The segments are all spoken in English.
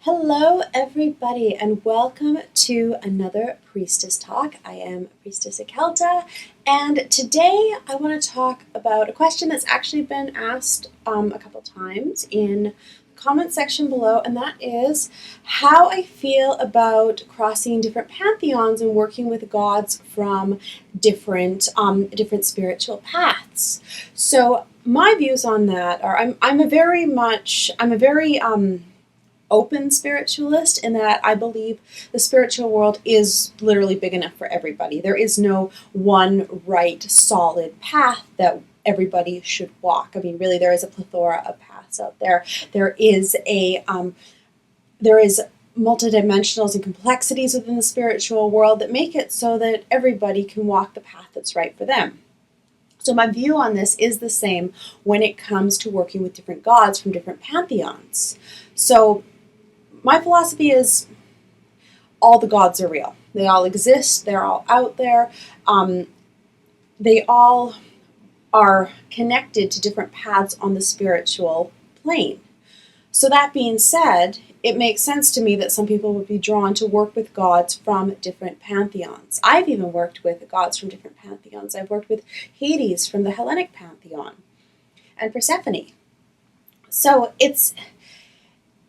Hello, everybody, and welcome to another Priestess Talk. I am Priestess ᴜ봜ᴏᴜᴜ, and today I want to talk about a question that's actually been asked a couple times in the comment section below, and that is how I feel about crossing different pantheons and working with gods from different spiritual paths. So my views on that are I'm a very open spiritualist in that I believe the spiritual world is literally big enough for everybody. There is no one right solid path that everybody should walk. I mean, really, there is a plethora of paths out there. There is multidimensionals and complexities within the spiritual world that make it so that everybody can walk the path that's right for them. So my view on this is the same when it comes to working with different gods from different pantheons. So my philosophy is all the gods are real. They all exist. They're all out there. They all are connected to different paths on the spiritual plane. So that being said, it makes sense to me that some people would be drawn to work with gods from different pantheons. I've even worked with gods from different pantheons. I've worked with Hades from the Hellenic pantheon and Persephone. So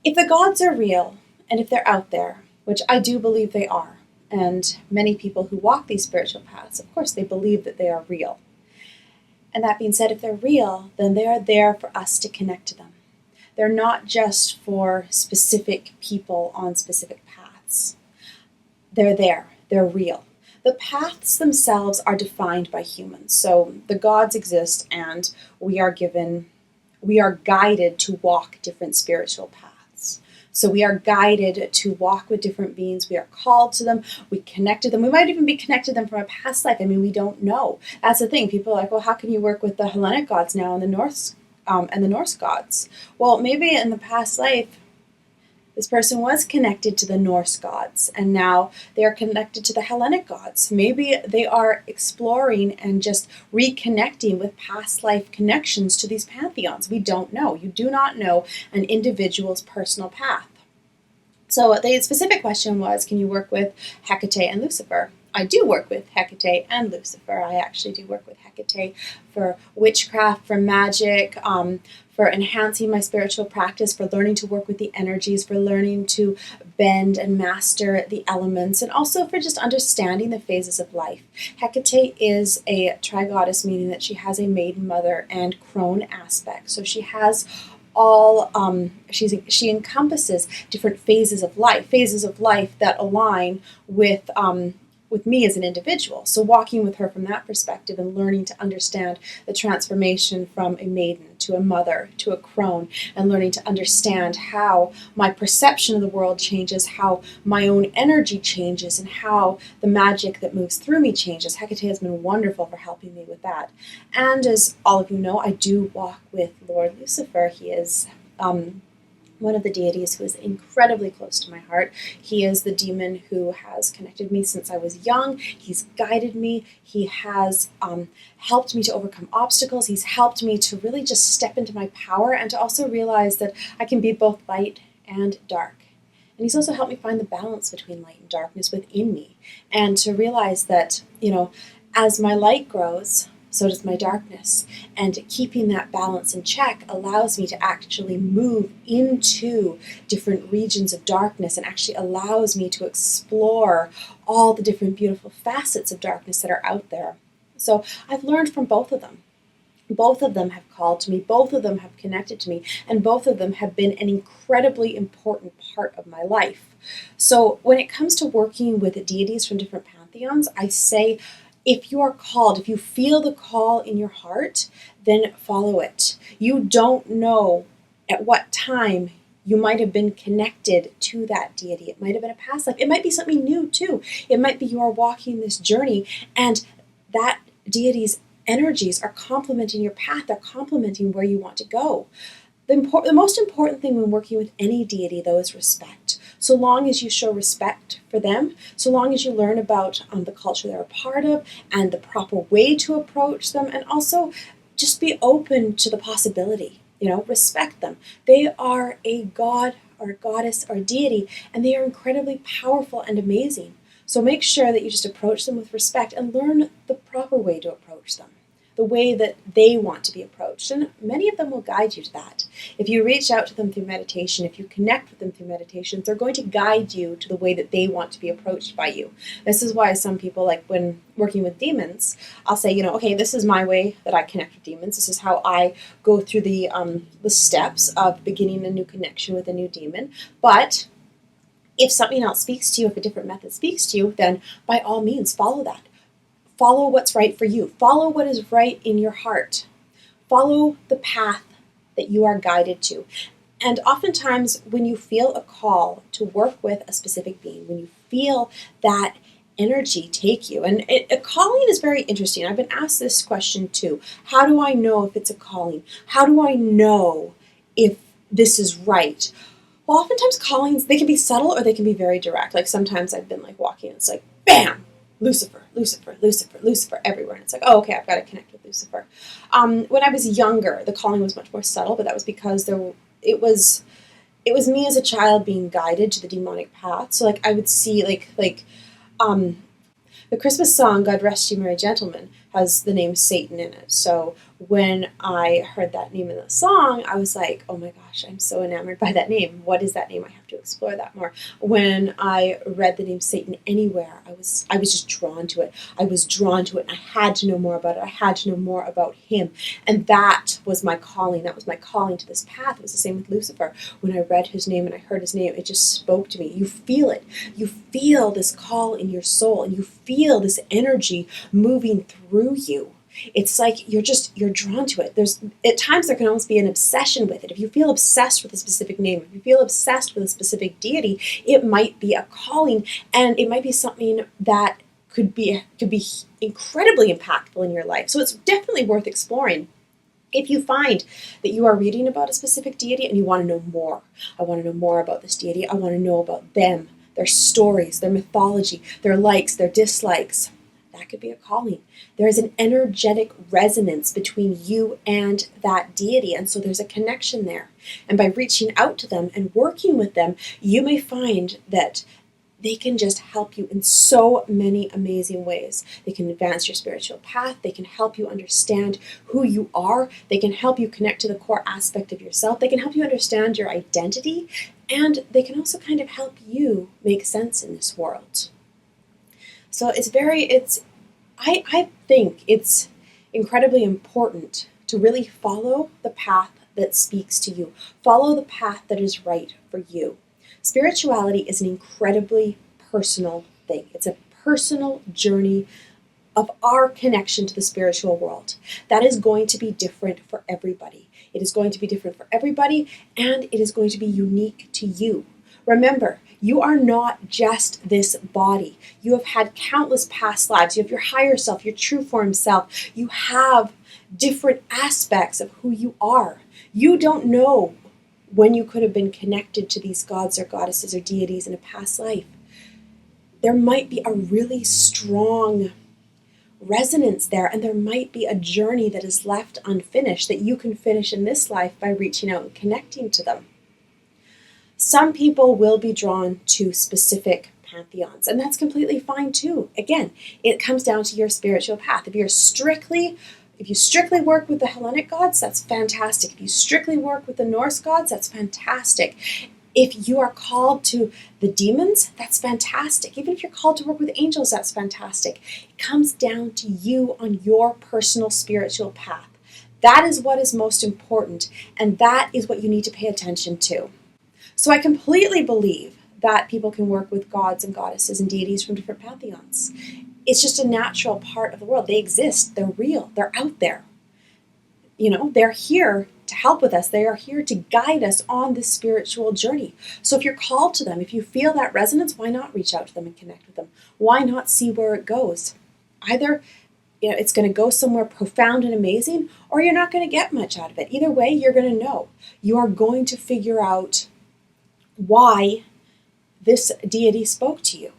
if the gods are real, and if they're out there, which I do believe they are, and many people who walk these spiritual paths, of course, they believe that they are real. And that being said, if they're real, then they are there for us to connect to them. They're not just for specific people on specific paths. They're there. They're real. The paths themselves are defined by humans. So the gods exist, and we are guided to walk different spiritual paths. So we are guided to walk with different beings. We are called to them. We connect to them. We might even be connected to them from a past life. I mean, we don't know. That's the thing. People are like, well, how can you work with the Hellenic gods now and the Norse gods? Well, maybe in the past life, this person was connected to the Norse gods, and now they are connected to the Hellenic gods. Maybe they are exploring and just reconnecting with past life connections to these pantheons. We don't know. You do not know an individual's personal path. So the specific question was, can you work with Hecate and Lucifer? I do work with Hecate and Lucifer. I actually do work with Hecate for witchcraft, for magic, for enhancing my spiritual practice, for learning to work with the energies, for learning to bend and master the elements, and also for just understanding the phases of life. Hecate is a tri-goddess, meaning that she has a maiden mother and crone aspect. So she has she encompasses different phases of life that align with me as an individual. So walking with her from that perspective and learning to understand the transformation from a maiden to a mother to a crone, and learning to understand how my perception of the world changes, how my own energy changes, and how the magic that moves through me changes. Hecate has been wonderful for helping me with that. And as all of you know, I do walk with Lord Lucifer. He is one of the deities who is incredibly close to my heart. He is the demon who has connected me since I was young. He's guided me. He has helped me to overcome obstacles. He's helped me to really just step into my power and to also realize that I can be both light and dark. And he's also helped me find the balance between light and darkness within me, and to realize that, as my light grows, so does my darkness. And keeping that balance in check allows me to actually move into different regions of darkness, and actually allows me to explore all the different beautiful facets of darkness that are out there. So I've learned from both of them. Both of them have called to me, both of them have connected to me, and both of them have been an incredibly important part of my life. So when it comes to working with deities from different pantheons, I say, if you are called, if you feel the call in your heart, then follow it. You don't know at what time you might have been connected to that deity. It might have been a past life. It might be something new too. It might be you are walking this journey, and that deity's energies are complementing your path. They're complementing where you want to go. The most important thing when working with any deity, though, is respect. So long as you show respect for them, so long as you learn about the culture they're a part of and the proper way to approach them, and also just be open to the possibility, respect them. They are a god or a goddess or a deity, and they are incredibly powerful and amazing. So make sure that you just approach them with respect and learn the proper way to approach them, the way that they want to be approached. And many of them will guide you to that. If you reach out to them through meditation, if you connect with them through meditation, they're going to guide you to the way that they want to be approached by you. This is why some people, like when working with demons, I'll say, okay, this is my way that I connect with demons. This is how I go through the steps of beginning a new connection with a new demon. But if something else speaks to you, if a different method speaks to you, then by all means, follow that. Follow what's right for you. Follow what is right in your heart. Follow the path that you are guided to. And oftentimes, when you feel a call to work with a specific being, when you feel that energy take you, and a calling is very interesting. I've been asked this question too. How do I know if it's a calling? How do I know if this is right? Well, oftentimes callings, they can be subtle or they can be very direct. Like sometimes I've been like walking and it's like, bam, Lucifer, Lucifer, Lucifer, Lucifer everywhere. And it's like, oh, okay, I've got to connect with Lucifer. When I was younger, the calling was much more subtle, but that was because it was me as a child being guided to the demonic path. So like I would see the Christmas song, God Rest You Merry Gentlemen, has the name Satan in it. So when I heard that name in the song, I was like, oh my gosh, I'm so enamored by that name. What is that name? I have to explore that more. When I read the name Satan anywhere, I was just drawn to it. I was drawn to it, and I had to know more about it. I had to know more about him. And that was my calling. That was my calling to this path. It was the same with Lucifer. When I read his name and I heard his name, it just spoke to me. You feel it. You feel this call in your soul, and you feel this energy moving through you. It's like you're drawn to it. At times there can almost be an obsession with it. If you feel obsessed with a specific name, if you feel obsessed with a specific deity, it might be a calling, and it might be something that could be incredibly impactful in your life. So it's definitely worth exploring. If you find that you are reading about a specific deity and you want to know more, I want to know more about this deity. I want to know about them, their stories, their mythology, their likes, their dislikes. That could be a calling. There is an energetic resonance between you and that deity, and so there's a connection there. And by reaching out to them and working with them, you may find that they can just help you in so many amazing ways. They can advance your spiritual path. They can help you understand who you are. They can help you connect to the core aspect of yourself. They can help you understand your identity, and they can also kind of help you make sense in this world. So I think it's incredibly important to really follow the path that speaks to you. Follow the path that is right for you. Spirituality is an incredibly personal thing. It's a personal journey of our connection to the spiritual world. That is going to be different for everybody. It is going to be different for everybody, and it is going to be unique to you. Remember, you are not just this body. You have had countless past lives. You have your higher self, your true form self. You have different aspects of who you are. You don't know when you could have been connected to these gods or goddesses or deities in a past life. There might be a really strong resonance there, and there might be a journey that is left unfinished that you can finish in this life by reaching out and connecting to them. Some people will be drawn to specific pantheons, and that's completely fine too. Again, it comes down to your spiritual path. If you strictly work with the Hellenic gods, that's fantastic. If you strictly work with the Norse gods, that's fantastic. If you are called to the demons, that's fantastic. Even if you're called to work with angels, that's fantastic. It comes down to you on your personal spiritual path. That is what is most important, and that is what you need to pay attention to. So I completely believe that people can work with gods and goddesses and deities from different pantheons. It's just a natural part of the world. They exist. They're real. They're out there. They're here to help with us. They are here to guide us on this spiritual journey. So if you're called to them, if you feel that resonance, why not reach out to them and connect with them? Why not see where it goes? Either it's going to go somewhere profound and amazing, or you're not going to get much out of it. Either way, you're going to know. You are going to figure out why this deity spoke to you.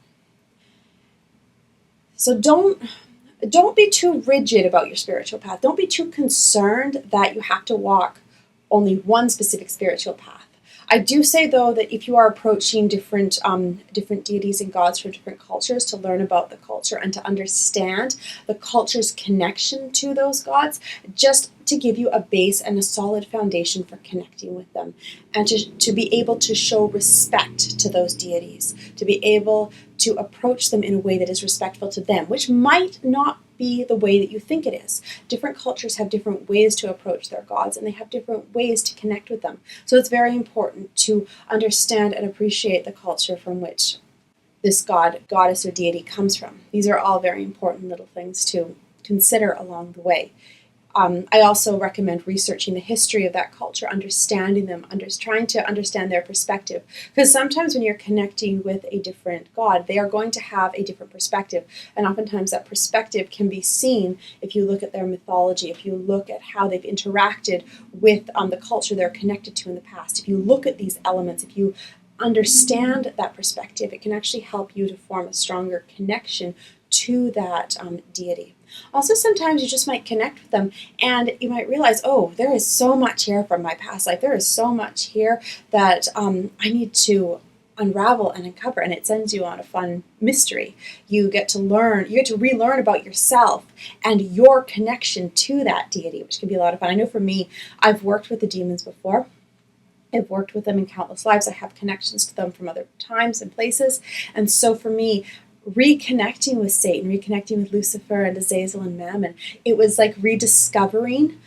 So don't be too rigid about your spiritual path. Don't be too concerned that you have to walk only one specific spiritual path. I do say, though, that if you are approaching different deities and gods from different cultures to learn about the culture and to understand the culture's connection to those gods, just to give you a base and a solid foundation for connecting with them, and to be able to show respect to those deities, to be able to approach them in a way that is respectful to them, which might not be the way that you think it is. Different cultures have different ways to approach their gods, and they have different ways to connect with them. So it's very important to understand and appreciate the culture from which this god, goddess, or deity comes from. These are all very important little things to consider along the way. I also recommend researching the history of that culture, understanding them, trying to understand their perspective. Because sometimes when you're connecting with a different god, they are going to have a different perspective. And oftentimes that perspective can be seen if you look at their mythology, if you look at how they've interacted with the culture they're connected to in the past. If you look at these elements, if you understand that perspective, it can actually help you to form a stronger connection to that deity. Also, sometimes you just might connect with them and you might realize, oh, there is so much here from my past life. There is so much here that I need to unravel and uncover, and it sends you on a fun mystery. You get to relearn about yourself and your connection to that deity, which can be a lot of fun. I know for me, I've worked with the demons before. I've worked with them in countless lives. I have connections to them from other times and places. And so for me, reconnecting with Satan, reconnecting with Lucifer and Azazel and Mammon, it was like rediscovering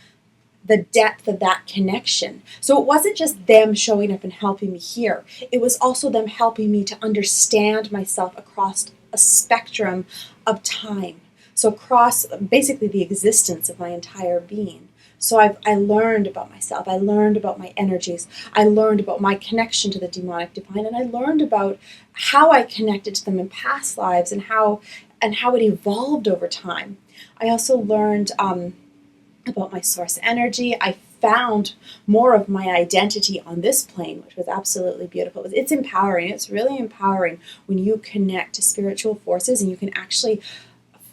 the depth of that connection. So it wasn't just them showing up and helping me here. It was also them helping me to understand myself across a spectrum of time. So across basically the existence of my entire being. So I learned about myself. I learned about my energies. I learned about my connection to the demonic divine, and I learned about how I connected to them in past lives and how it evolved over time. I also learned about my source energy. I found more of my identity on this plane, which was absolutely beautiful. It's empowering. It's really empowering when you connect to spiritual forces and you can actually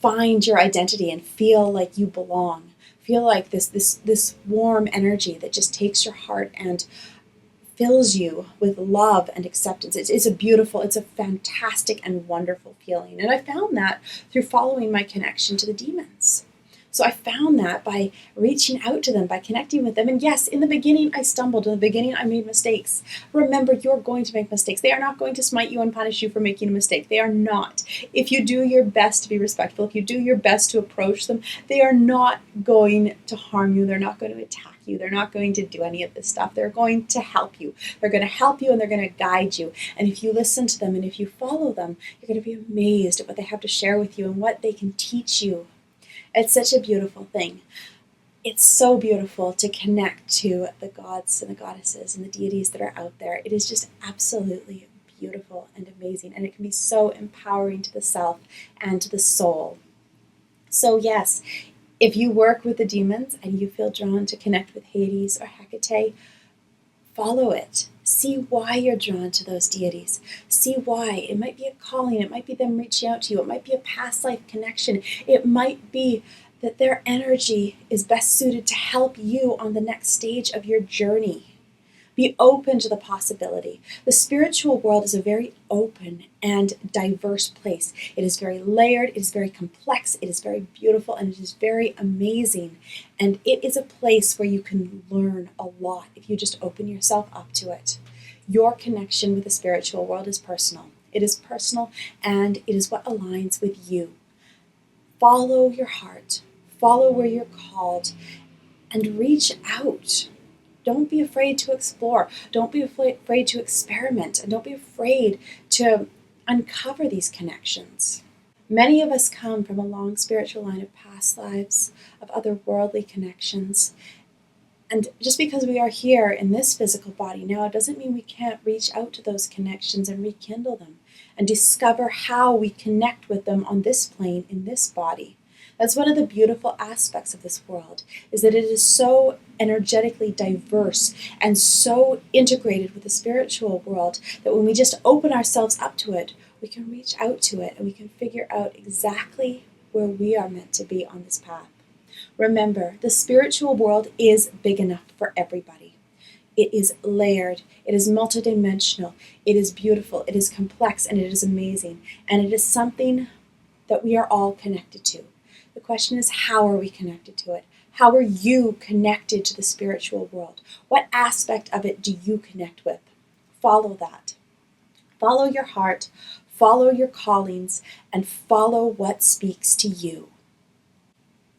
find your identity and feel like you belong. Feel like this warm energy that just takes your heart and fills you with love and acceptance. It's a fantastic and wonderful feeling. And I found that through following my connection to the demons. So I found that by reaching out to them, by connecting with them. And yes, in the beginning, I stumbled. In the beginning, I made mistakes. Remember, you're going to make mistakes. They are not going to smite you and punish you for making a mistake. They are not. If you do your best to be respectful, if you do your best to approach them, they are not going to harm you. They're not going to attack you. They're not going to do any of this stuff. They're going to help you. They're going to help you and they're going to guide you. And if you listen to them and if you follow them, you're going to be amazed at what they have to share with you and what they can teach you. It's such a beautiful thing. It's so beautiful to connect to the gods and the goddesses and the deities that are out there. It is just absolutely beautiful and amazing, and it can be so empowering to the self and to the soul. So yes, if you work with the demons and you feel drawn to connect with Hades or Hecate, follow it. See why you're drawn to those deities. See why. It might be a calling. It might be them reaching out to you. It might be a past life connection. It might be that their energy is best suited to help you on the next stage of your journey. Be open to the possibility. The spiritual world is a very open and diverse place. It is very layered, it is very complex, it is very beautiful, and it is very amazing. And it is a place where you can learn a lot if you just open yourself up to it. Your connection with the spiritual world is personal. It is personal, and it is what aligns with you. Follow your heart. Follow where you're called, and reach out. Don't be afraid to explore. Don't be afraid to experiment. And don't be afraid to uncover these connections. Many of us come from a long spiritual line of past lives, of otherworldly connections. And just because we are here in this physical body now, it doesn't mean we can't reach out to those connections and rekindle them and discover how we connect with them on this plane, in this body. That's one of the beautiful aspects of this world, is that it is so energetically diverse and so integrated with the spiritual world that when we just open ourselves up to it, we can reach out to it and we can figure out exactly where we are meant to be on this path. Remember, the spiritual world is big enough for everybody. It is layered, it is multidimensional, it is beautiful, it is complex, and it is amazing. And it is something that we are all connected to. The question is, how are we connected to it? How are you connected to the spiritual world? What aspect of it do you connect with? Follow that. Follow your heart, follow your callings, and follow what speaks to you.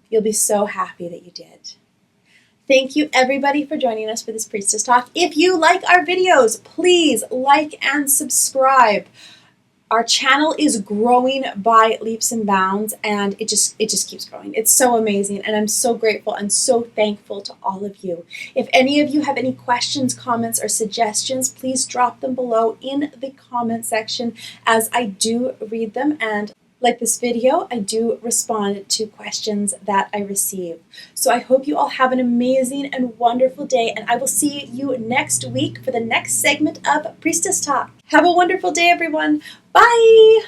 You'll be so happy that you did. Thank you everybody for joining us for this Priestess Talk. If you like our videos, please like and subscribe. Our channel is growing by leaps and bounds, and it just keeps growing. It's so amazing, and I'm so grateful and so thankful to all of you. If any of you have any questions, comments, or suggestions, please drop them below in the comment section, as I do read them, and like this video, I do respond to questions that I receive. So I hope you all have an amazing and wonderful day, and I will see you next week for the next segment of Priestess Talk. Have a wonderful day, everyone. Bye!